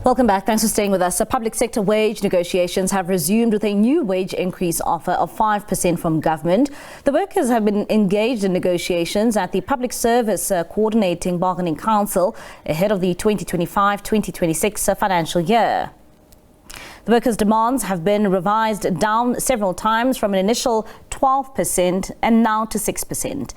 Welcome back. Thanks for staying with us. So public sector wage negotiations have resumed with a new wage increase offer of 5% from government. The workers have been engaged in negotiations at the Public Service Co-ordinating Bargaining Council ahead of the 2025-2026 financial year. The workers' demands have been revised down several times from an initial 12% and now to 6%.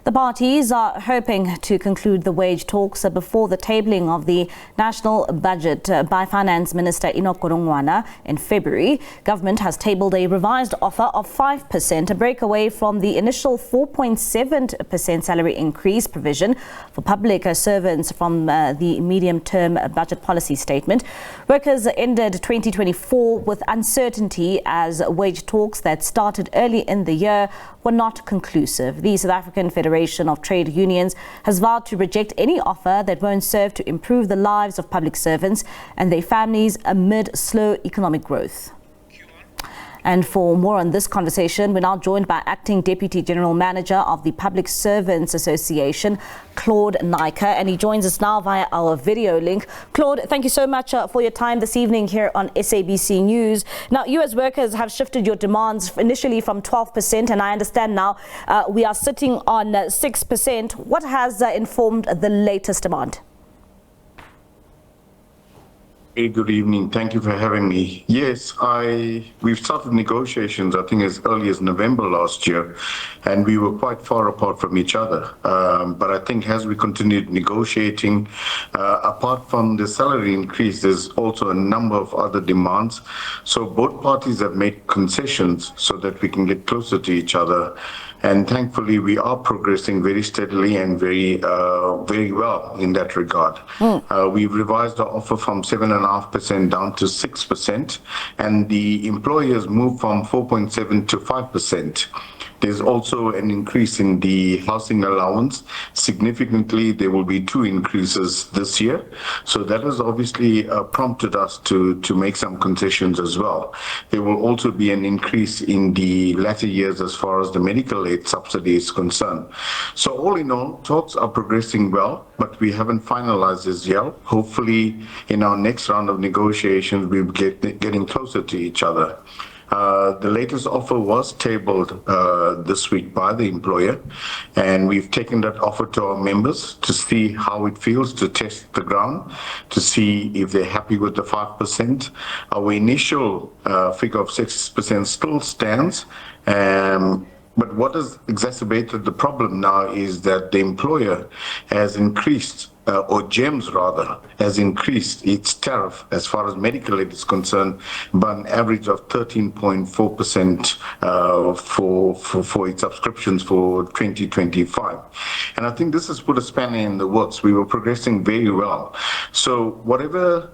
The parties are hoping to conclude the wage talks before the tabling of the national budget by Finance Minister Naiker in February. Government has tabled a revised offer of 5%, a breakaway from the initial 4.7% salary increase provision for public servants from the medium-term budget policy statement. Workers ended 2024 with uncertainty as wage talks that started early in the year were not conclusive. The South African Federation of Trade Unions has vowed to reject any offer that won't serve to improve the lives of public servants and their families amid slow economic growth. And for more on this conversation, we're now joined by Acting Deputy General Manager of the Public Servants Association, Claude Naiker, and he joins us now via our video link. Claude, thank you so much for your time this evening here on SABC News. Now, you as workers have shifted your demands initially from 12%, and I understand now we are sitting on 6%. What has informed the latest demand? Hey, good evening. Thank you for having me. Yes, we've started negotiations, I think, as early as November last year, and we were quite far apart from each other. But I think as we continued negotiating, apart from the salary increase, there's also a number of other demands. So both parties have made concessions so that we can get closer to each other. And thankfully, we are progressing very steadily and very well in that regard. We've revised our offer from 7.5% down to 6%, and the employers moved from 4.7% to 5%. There's also an increase in the housing allowance. Significantly, there will be 2 increases this year. So that has obviously prompted us to make some concessions as well. There will also be an increase in the latter years as far as the medical aid subsidy is concerned. So all in all, talks are progressing well, but we haven't finalized this yet. Hopefully, in our next round of negotiations, we'll be getting closer to each other. The latest offer was tabled this week by the employer, and we've taken that offer to our members to see how it feels, to test the ground, to see if they're happy with the 5%. Our initial figure of 6% still stands. But what has exacerbated the problem now is that the employer has increased, or GEMS rather, has increased its tariff as far as medical aid is concerned by an average of 13.4% for its subscriptions for 2025. And I think this has put a spanner in the works. We were progressing very well. So whatever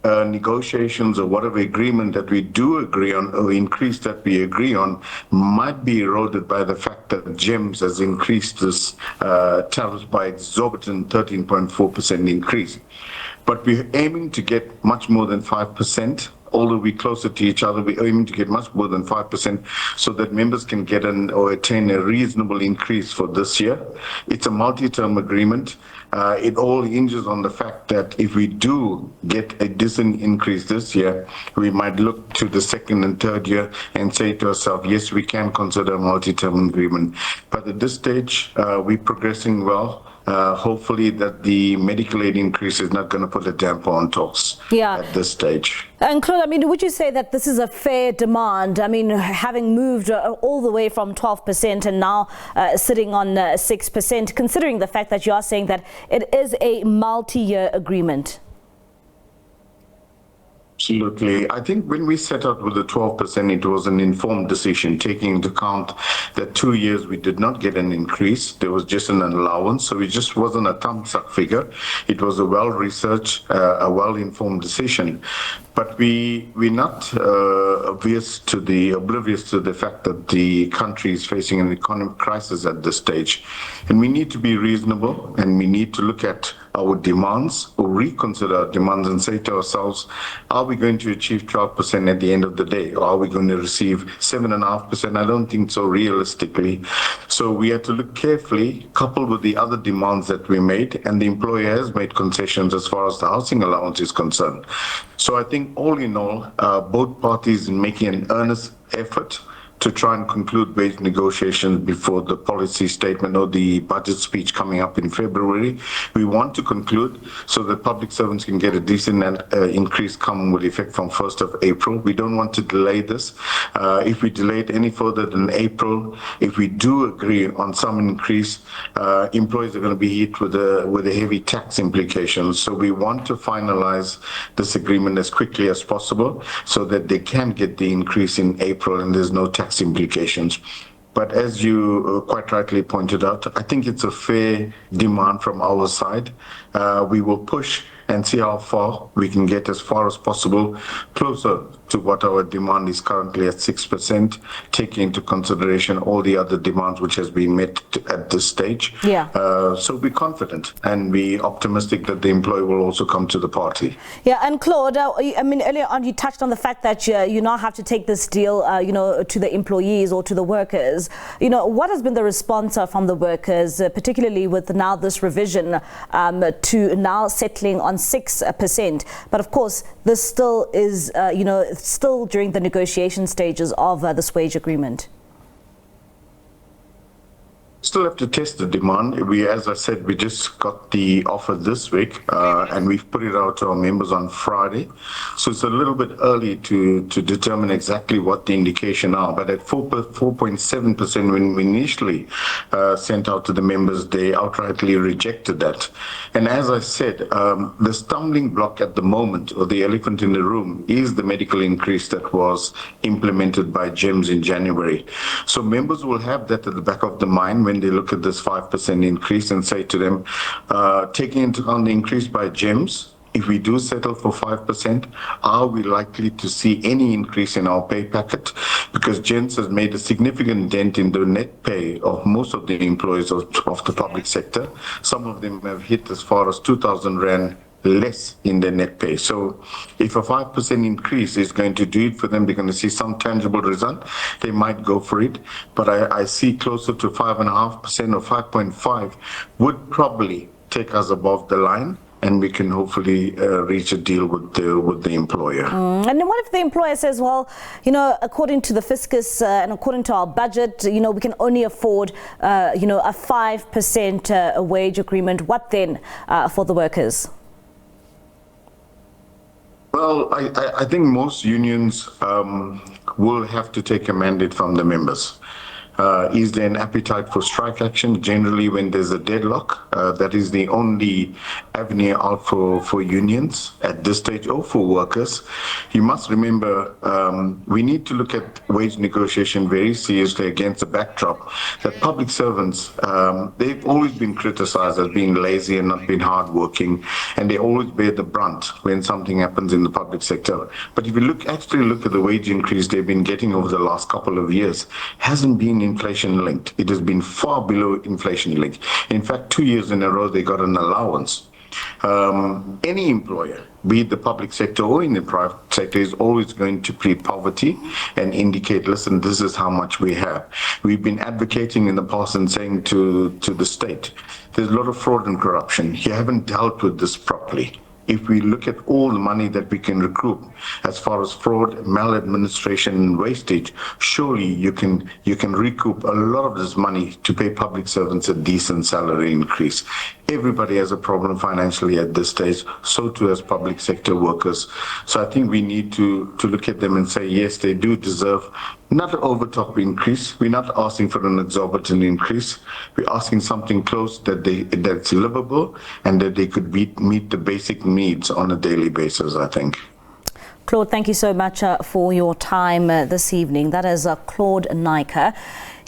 negotiations or whatever agreement that we do agree on, or increase that we agree on, might be eroded by the fact that GEMS has increased this tariff by exorbitant 13.4% increase. But we're aiming to get much more than 5%. Although we're closer to each other, we're aiming to get much more than 5% so that members can get or attain a reasonable increase for this year. It's a multi-term agreement. It all hinges on the fact that if we do get a decent increase this year, we might look to the second and third year and say to ourselves, yes, we can consider a multi-term agreement. But at this stage, we're progressing well. Hopefully that the medical aid increase is not going to put a damper on talks at this stage. And Claude, I mean, would you say that this is a fair demand? I mean, having moved all the way from 12% and now sitting on 6%, considering the fact that you are saying that it is a multi-year agreement? Absolutely. I think when we set out with the 12%, it was an informed decision, taking into account that 2 years we did not get an increase. There was just an allowance. So it just wasn't a thumbs up figure. It was a well-researched, a well-informed decision. But we're not oblivious to the fact that the country is facing an economic crisis at this stage. And we need to be reasonable, and we need to look at our demands or reconsider our demands and say to ourselves, are we going to achieve 12% at the end of the day? Or are we going to receive 7.5%? I don't think so realistically. So we have to look carefully, coupled with the other demands that we made, and the employer has made concessions as far as the housing allowance is concerned. So I think all in all, both parties in making an earnest effort to try and conclude wage negotiations before the policy statement or the budget speech coming up in February. We want to conclude so that public servants can get a decent increase come with effect from 1st of April. We don't want to delay this. If we delay it any further than April, if we do agree on some increase, employees are going to be hit with a heavy tax implications. So we want to finalize this agreement as quickly as possible so that they can get the increase in April and there's no tax implications. But as you quite rightly pointed out, I think it's a fair demand from our side. We will push and see how far we can get, as far as possible, closer to what our demand is currently at 6%, taking into consideration all the other demands which has been met at this stage. Yeah. So we're confident and we're optimistic that the employer will also come to the party. Yeah, and Claude, I mean, earlier on you touched on the fact that you now have to take this deal, to the employees or to the workers. What has been the response from the workers, particularly with now this revision to now settling on 6%? But of course, this still is, still during the negotiation stages of this wage agreement. Still have to test the demand. As I said, we just got the offer this week, and we've put it out to our members on Friday. So it's a little bit early to determine exactly what the indication are. But at 4.7%, when we initially sent out to the members, they outrightly rejected that. And as I said, the stumbling block at the moment, or the elephant in the room, is the medical increase that was implemented by GEMS in January. So members will have that at the back of the mind when they look at this 5% increase and say to them, taking into account the increase by GEMS, if we do settle for 5%, are we likely to see any increase in our pay packet? Because GEMS has made a significant dent in the net pay of most of the employees of the public sector. Some of them have hit as far as 2,000 Rand less in their net pay. So if a 5% increase is going to do it for them, they're going to see some tangible result, they might go for it. But I see closer to 5.5% or 5.5 would probably take us above the line, and we can hopefully reach a deal with the employer. And then what if the employer says, well, according to the fiscus and according to our budget, we can only afford, a 5% wage agreement. What then for the workers? Well, I think most unions will have to take a mandate from the members. Is there an appetite for strike action? Generally, when there's a deadlock, that is the only avenue out for unions at this stage, or for workers. You must remember, we need to look at wage negotiation very seriously against the backdrop that public servants, they've always been criticized as being lazy and not being hardworking, and they always bear the brunt when something happens in the public sector. But if you actually look at the wage increase they've been getting over the last couple of years, hasn't been inflation linked. It has been far below inflation linked. In fact, 2 years in a row, they got an allowance. Any employer, be it the public sector or in the private sector, is always going to plead poverty and indicate, listen, this is how much we have. We've been advocating in the past and saying to the state, there's a lot of fraud and corruption. You haven't dealt with this properly. If we look at all the money that we can recoup as far as fraud, maladministration, and wastage, surely you can recoup a lot of this money to pay public servants a decent salary increase. Everybody has a problem financially at this stage, so too as public sector workers. So I think we need to look at them and say, yes, they do deserve not an over-top increase. We're not asking for an exorbitant increase. We're asking something close that's livable and that they could meet the basic needs on a daily basis, I think. Claude, thank you so much for your time this evening. That is Claude Naiker.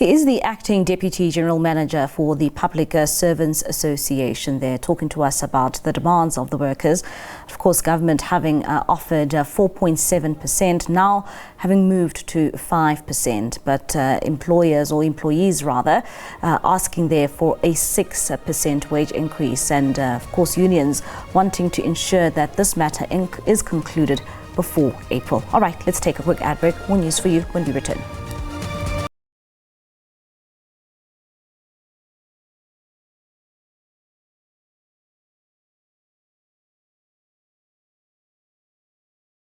He is the acting Deputy General Manager for the Public Servants Association. They're talking to us about the demands of the workers. Of course, government having offered 4.7%, now having moved to 5%, but employees asking there for a 6% wage increase, and of course unions wanting to ensure that this matter is concluded before April. All right, let's take a quick ad break. More news for you when we return.